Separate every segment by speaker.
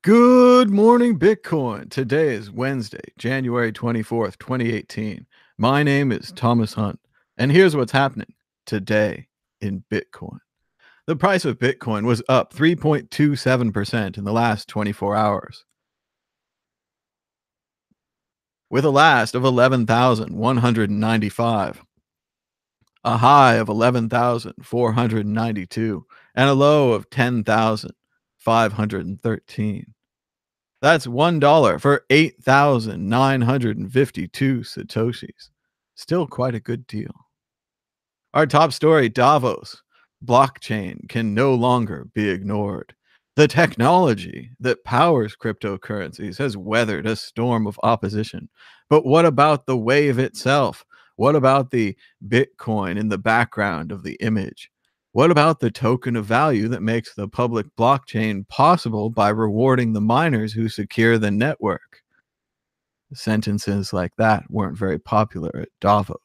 Speaker 1: Good morning, Bitcoin. Today is Wednesday, January 24th, 2018. My name is Thomas Hunt, and here's what's happening today in Bitcoin. The price of Bitcoin was up 3.27% in the last 24 hours, with a last of 11,195, a high of 11,492, and a low of 10,513. That's $1 for 8,952 Satoshis. Still quite a good deal. Our top story, Davos. Blockchain can no longer be ignored. The technology that powers cryptocurrencies has weathered a storm of opposition. But what about the wave itself? What about the Bitcoin in the background of the image? What about the token of value that makes the public blockchain possible by rewarding the miners who secure the network? Sentences like that weren't very popular at Davos.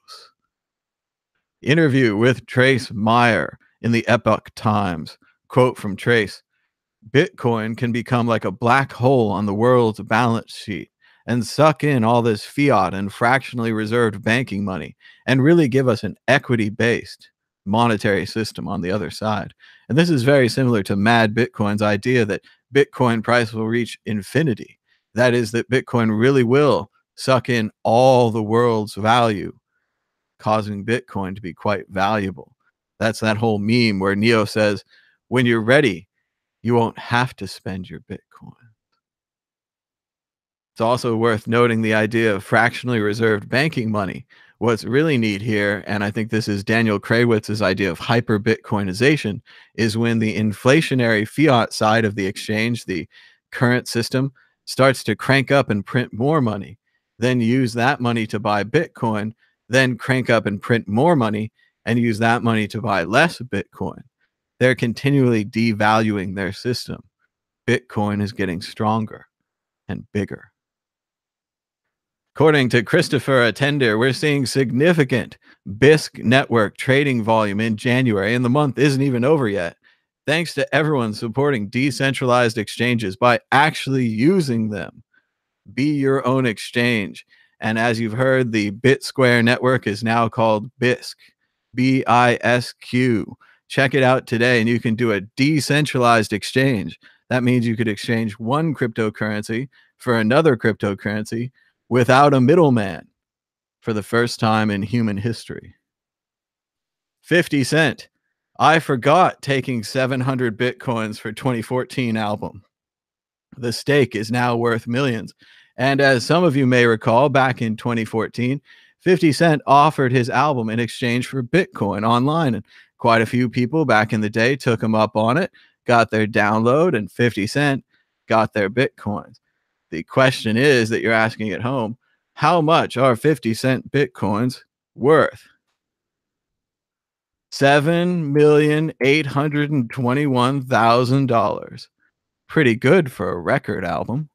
Speaker 1: Interview with Trace Meyer in the Epoch Times. Quote from Trace: Bitcoin can become like a black hole on the world's balance sheet and suck in all this fiat and fractionally reserved banking money and really give us an equity-based monetary system on the other side. And this is very similar to Mad Bitcoin's idea that Bitcoin price will reach infinity. That is, that Bitcoin really will suck in all the world's value, causing Bitcoin to be quite valuable. That's that whole meme where Neo says, when you're ready, you won't have to spend your Bitcoin. It's also worth noting the idea of fractionally reserved banking money. What's really neat here, and I think this is Daniel Kraywitz's idea of hyper-Bitcoinization, is when the inflationary fiat side of the exchange, the current system, starts to crank up and print more money, then use that money to buy Bitcoin, then crank up and print more money and use that money to buy less Bitcoin. They're continually devaluing their system. Bitcoin is getting stronger and bigger. According to Christopher Attender, we're seeing significant BISC network trading volume in January, and the month isn't even over yet, thanks to everyone supporting decentralized exchanges by actually using them. Be your own exchange. And as you've heard, the BitSquare network is now called BISQ, BISQ. Check it out today, and you can do a decentralized exchange. That means you could exchange one cryptocurrency for another cryptocurrency without a middleman for the first time in human history. 50 Cent. I forgot taking 700 Bitcoins for 2014 album. The stake is now worth millions. And as some of you may recall, back in 2014, 50 Cent offered his album in exchange for Bitcoin online. And quite a few people back in the day took him up on it, got their download, and 50 Cent got their Bitcoins. The question is that you're asking at home, how much are 50 Cent Bitcoins worth? $7,821,000. Pretty good for a record album.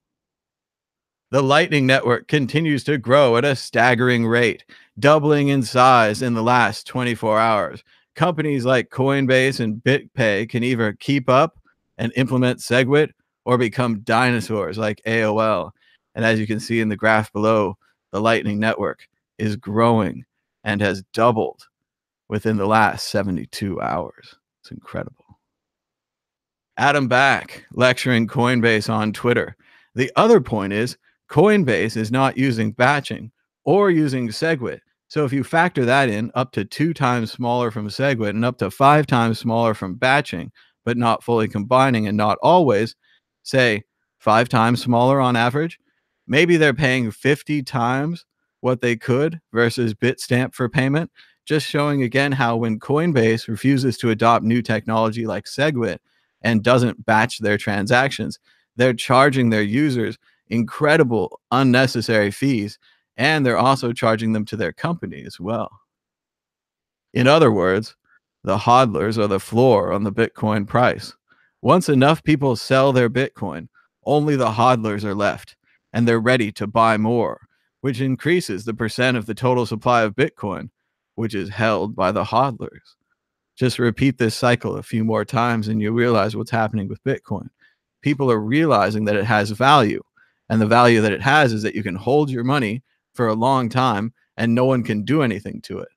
Speaker 1: The Lightning Network continues to grow at a staggering rate, doubling in size in the last 24 hours. Companies like Coinbase and BitPay can either keep up and implement SegWit or become dinosaurs like AOL. And as you can see in the graph below, the Lightning Network is growing and has doubled within the last 72 hours. It's incredible. Adam Back lecturing Coinbase on Twitter. The other point is Coinbase is not using batching or using SegWit. So if you factor that in, up to 2 times smaller from SegWit and up to 5 times smaller from batching, but not fully combining and not always, say 5 times smaller on average, maybe they're paying 50 times what they could versus Bitstamp for payment, just showing again how when Coinbase refuses to adopt new technology like SegWit and doesn't batch their transactions, they're charging their users incredible unnecessary fees, and they're also charging them to their company as well. In other words, the hodlers are the floor on the Bitcoin price. Once enough people sell their Bitcoin, only the hodlers are left, and they're ready to buy more, which increases the percent of the total supply of Bitcoin, which is held by the hodlers. Just repeat this cycle a few more times and you realize what's happening with Bitcoin. people are realizing that it has value. And the value that it has is that you can hold your money for a long time and no one can do anything to it.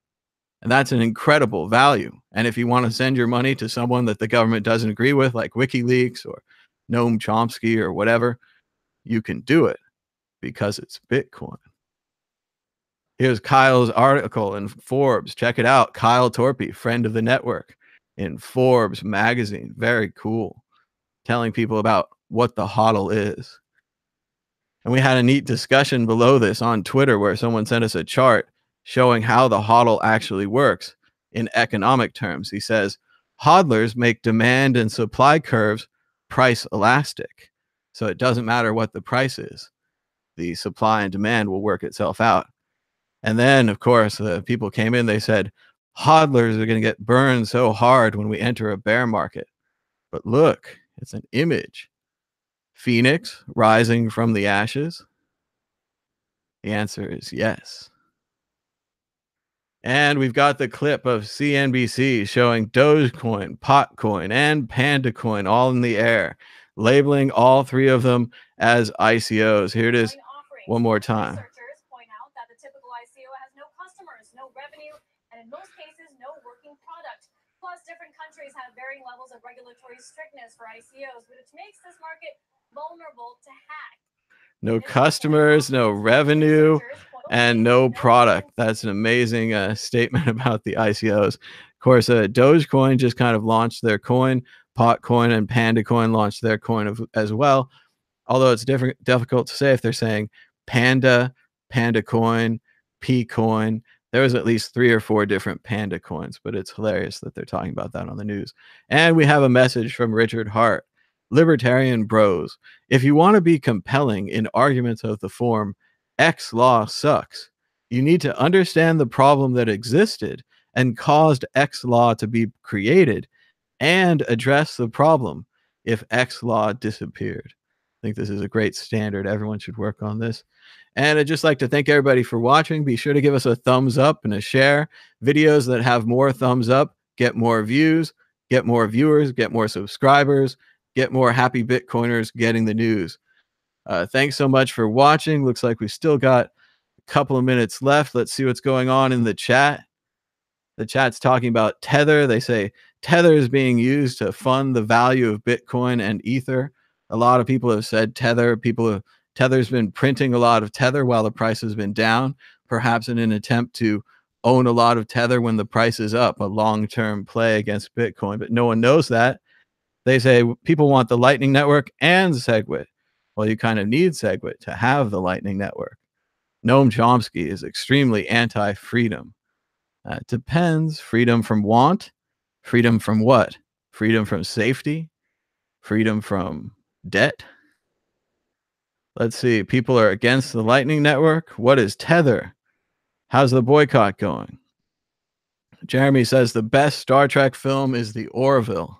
Speaker 1: And that's an incredible value. And if you want to send your money to someone that the government doesn't agree with, like WikiLeaks or Noam Chomsky or whatever, you can do it because it's Bitcoin. Here's Kyle's article in Forbes. Check it out. Kyle Torpy, friend of the network, in Forbes magazine. Very cool. Telling people about what the hodl is. And we had a neat discussion below this on Twitter where someone sent us a chart showing how the hodl actually works in economic terms. He says, hodlers make demand and supply curves price elastic. So it doesn't matter what the price is. The supply and demand will work itself out. And then, of course, people came in, they said, hodlers are going to get burned so hard when we enter a bear market. But look, it's an image. Phoenix rising from the ashes? The answer is yes. And we've got the clip of CNBC showing Dogecoin, Potcoin, and PandaCoin all in the air, labeling all three of them as ICOs. Here it is one more time.
Speaker 2: Researchers point out that the typical ICO has no customers, no revenue, and in most cases, no working product. Plus, different countries have varying levels of regulatory strictness for ICOs, which makes this market vulnerable to hack.
Speaker 1: No customers, no revenue, and no product. That's an amazing statement about the ICOs. Of course, Dogecoin just kind of launched their coin. Potcoin and PandaCoin launched their coin as well. Although it's difficult to say if they're saying Panda, PandaCoin, P-Coin. There was at least 3 or 4 different Panda coins, but it's hilarious that they're talking about that on the news. And we have a message from Richard Hart. Libertarian bros, if you want to be compelling in arguments of the form, X law sucks, you need to understand the problem that existed and caused X law to be created and address the problem if X law disappeared. I think this is a great standard. Everyone should work on this. And I'd just like to thank everybody for watching. Be sure to give us a thumbs up and a share. Videos that have more thumbs up get more views, get more viewers, get more subscribers, get more happy Bitcoiners getting the news. Thanks so much for watching. Looks like we've still got a couple of minutes left. Let's see what's going on in the chat. The chat's talking about Tether. They say Tether is being used to fund the value of Bitcoin and Ether. A lot of people have said Tether's been printing a lot of Tether while the price has been down, perhaps in an attempt to own a lot of Tether when the price is up, a long-term play against Bitcoin. But no one knows that. They say people want the Lightning Network and SegWit. Well, you kind of need SegWit to have the Lightning Network. Noam Chomsky is extremely anti-freedom. It depends. Freedom from want? Freedom from what? Freedom from safety? Freedom from debt? Let's see. People are against the Lightning Network. What is Tether? How's the boycott going? Jeremy says the best Star Trek film is The Orville.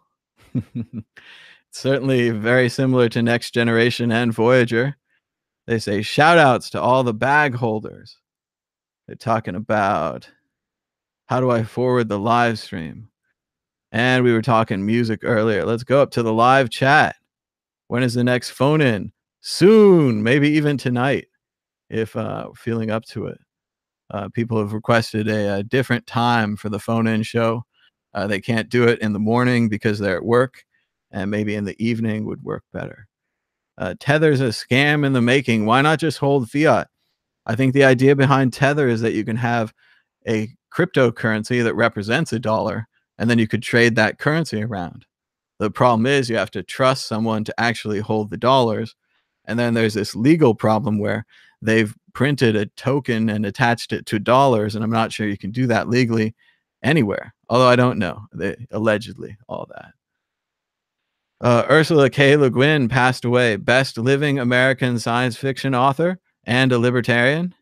Speaker 1: Certainly very similar to Next Generation and Voyager. They say shout outs to all the bag holders. They're talking about how do I forward the live stream? And we were talking music earlier. Let's go up to the live chat. When is the next phone in? Soon, maybe even tonight, if feeling up to it. People have requested a different time for the phone in show. They can't do it in the morning because they're at work, and maybe in the evening would work better. Tether's a scam in the making. Why not just hold fiat? I think the idea behind Tether is that you can have a cryptocurrency that represents a dollar, and then you could trade that currency around. The problem is you have to trust someone to actually hold the dollars. And then there's this legal problem where they've printed a token and attached it to dollars. And I'm not sure you can do that legally anywhere. Although I don't know. Allegedly, all that. Ursula K. Le Guin passed away. Best living American science fiction author and a libertarian.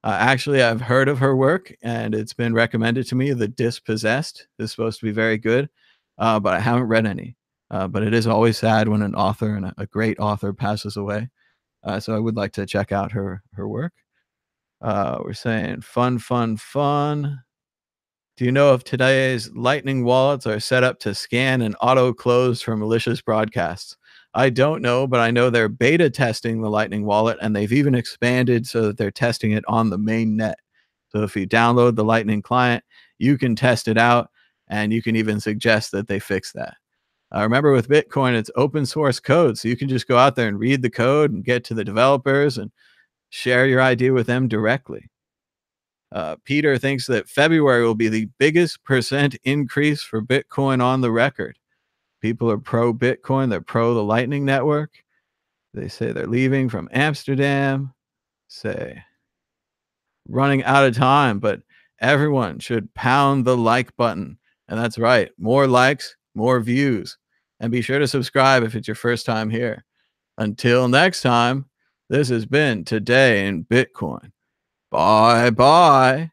Speaker 1: Actually, I've heard of her work, and it's been recommended to me. The Dispossessed is supposed to be very good, but I haven't read any. But it is always sad when an author and a great author passes away. So I would like to check out her work. We're saying fun, fun, fun. Do you know if today's Lightning wallets are set up to scan and auto close for malicious broadcasts? I don't know, but I know they're beta testing the Lightning wallet, and they've even expanded so that they're testing it on the main net. So if you download the Lightning client, you can test it out, and you can even suggest that they fix that. Remember, with Bitcoin, it's open source code, so you can just go out there and read the code and get to the developers and share your idea with them directly. Peter thinks that February will be the biggest percent increase for Bitcoin on the record. People are pro Bitcoin, they're pro the Lightning Network. They say they're leaving from Amsterdam, say running out of time, but everyone should pound the like button. And that's right, more likes, more views. And be sure to subscribe if it's your first time here. Until next time, this has been Today in Bitcoin. Bye bye.